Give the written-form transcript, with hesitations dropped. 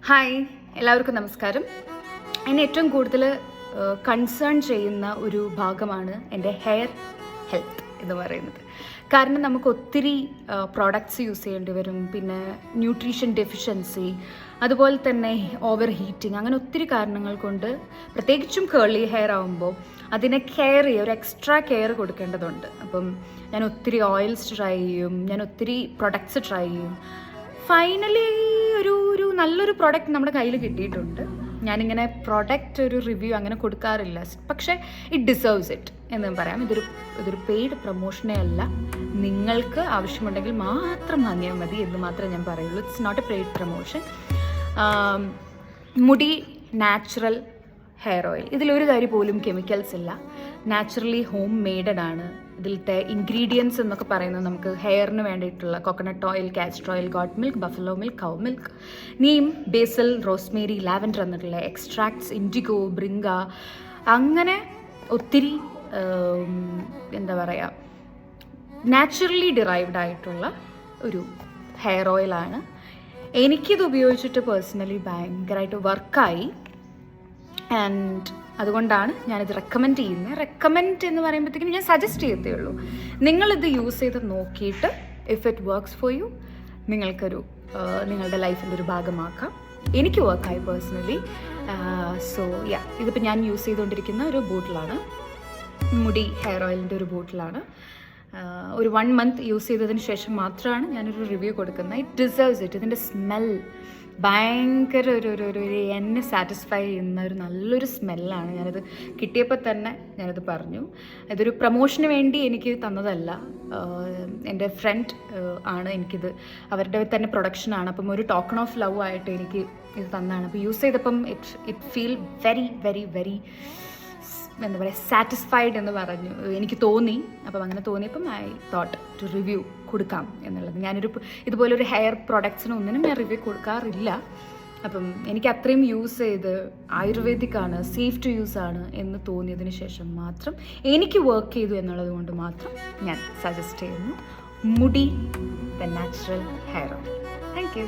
Hi, എല്ലാവർക്കും നമസ്കാരം. എന്നെ ഏറ്റവും കൂടുതൽ കൺസേൺ ചെയ്യുന്ന ഒരു ഭാഗമാണ് എൻ്റെ ഹെയർ ഹെൽത്ത് എന്ന് പറയുന്നത്. കാരണം നമുക്ക് ഒത്തിരി പ്രോഡക്ട്സ് യൂസ് ചെയ്യേണ്ടി വരും, പിന്നെ ന്യൂട്രീഷൻ ഡെഫിഷ്യൻസി, അതുപോലെ തന്നെ ഓവർ ഹീറ്റിംഗ്, അങ്ങനെ ഒത്തിരി കാരണങ്ങൾ കൊണ്ട് പ്രത്യേകിച്ചും കേളി ഹെയർ ആകുമ്പോൾ അതിനെ കെയർ ചെയ്യുക, ഒരു എക്സ്ട്രാ കെയർ കൊടുക്കേണ്ടതുണ്ട്. അപ്പം ഞാൻ ഒത്തിരി ഓയിൽസ് ട്രൈ ചെയ്യും, ഞാൻ ഒത്തിരി പ്രൊഡക്ട്സ് ട്രൈ ചെയ്യും. ഫൈനലി ഒരു നല്ലൊരു പ്രോഡക്റ്റ് നമ്മുടെ കയ്യിൽ കിട്ടിയിട്ടുണ്ട്. ഞാനിങ്ങനെ പ്രോഡക്റ്റ് ഒരു റിവ്യൂ അങ്ങനെ കൊടുക്കാറില്ല, പക്ഷേ ഇറ്റ് ഡിസേർവ്സ് ഇറ്റ് എന്ന് പറയാം. ഇതൊരു പെയ്ഡ് പ്രൊമോഷനേ അല്ല, നിങ്ങൾക്ക് ആവശ്യമുണ്ടെങ്കിൽ മാത്രം വാങ്ങിയാൽ മതി എന്ന് മാത്രമേ ഞാൻ പറയുള്ളൂ. It's not a paid promotion. മുടി നാച്ചുറൽ ഹെയർ ഓയിൽ, ഇതിലൊരു കാര്യം പോലും കെമിക്കൽസ് ഇല്ല, നാച്ചുറലി ഹോം മെയ്ഡഡ് ആണ്. ഇതിലത്തെ ഇൻഗ്രീഡിയൻസ് എന്നൊക്കെ പറയുന്നത് നമുക്ക് ഹെയറിന് വേണ്ടിയിട്ടുള്ള coconut oil, castor oil, goat milk, buffalo milk, cow milk, neem, basil, rosemary, lavender എന്നിട്ടുള്ള എക്സ്ട്രാക്ട്സ്, ഇൻഡിഗോ, ബ്രിങ്ക, അങ്ങനെ ഒത്തിരി എന്താ പറയുക, നാച്ചുറലി ഡിറൈവ്ഡ് ആയിട്ടുള്ള ഒരു ഹെയർ ഓയിലാണ്. എനിക്കിത് ഉപയോഗിച്ചിട്ട് പേഴ്സണലി ഭയങ്കരമായിട്ട് വർക്കായി. ആൻഡ് അതുകൊണ്ടാണ് ഞാനിത് റെക്കമെൻഡ് ചെയ്യുന്നത്. റെക്കമെൻഡ് എന്ന് പറയുമ്പോഴത്തേക്കും ഞാൻ സജസ്റ്റ് ചെയ്യത്തേ ഉള്ളൂ. നിങ്ങളിത് യൂസ് ചെയ്ത് നോക്കിയിട്ട് if it works for you, നിങ്ങളുടെ ലൈഫിൻ്റെ ഒരു ഭാഗമാക്കാം. എനിക്ക് വർക്കായി പേഴ്സണലി. സോ ഇതിപ്പോൾ ഞാൻ യൂസ് ചെയ്തുകൊണ്ടിരിക്കുന്ന ഒരു ബോട്ടിലാണ്, മുടി ഹെയർ ഓയിലിൻ്റെ ഒരു ബോട്ടിലാണ്. ഒരു 1 month യൂസ് ചെയ്തതിന് ശേഷം മാത്രമാണ് ഞാനൊരു റിവ്യൂ കൊടുക്കുന്നത്. It deserves it. ഇതിൻ്റെ സ്മെൽ ഭയങ്കര ഒരു എന്നെ സാറ്റിസ്ഫൈ ചെയ്യുന്ന ഒരു നല്ലൊരു സ്മെല്ലാണ്. ഞാനത് കിട്ടിയപ്പോൾ തന്നെ ഞാനത് പറഞ്ഞു. ഇതൊരു പ്രൊമോഷന് വേണ്ടി എനിക്ക് തന്നതല്ല, എൻ്റെ ഫ്രണ്ട് ആണ് എനിക്കിത്, അവരുടെ തന്നെ പ്രൊഡക്ഷനാണ്. അപ്പം ഒരു ടോക്കൺ ഓഫ് ലവ് ആയിട്ട് എനിക്ക് ഇത് തന്നതാണ്. അപ്പോൾ യൂസ് ചെയ്തപ്പം it feel very very very എന്താ പറയുക, സാറ്റിസ്ഫൈഡ് എന്ന് പറഞ്ഞു എനിക്ക് തോന്നി. അപ്പം അങ്ങനെ തോന്നിയപ്പം ഐ തോട്ട് ടു റിവ്യൂ കൊടുക്കാം എന്നുള്ളത്. ഇതുപോലൊരു ഹെയർ പ്രോഡക്ട്സിനൊന്നിനും ഞാൻ റിവ്യൂ കൊടുക്കാറില്ല. അപ്പം എനിക്ക് അത്രയും യൂസ് ചെയ്ത് ആയുർവേദിക് ആണ്, സേഫ് ടു യൂസ് ആണ് എന്ന് തോന്നിയതിന് ശേഷം മാത്രം, എനിക്ക് വർക്ക് ചെയ്തു എന്നുള്ളത് കൊണ്ട് മാത്രം ഞാൻ സജസ്റ്റ് ചെയ്യുന്നു മുടി the natural hair oil. Thank you.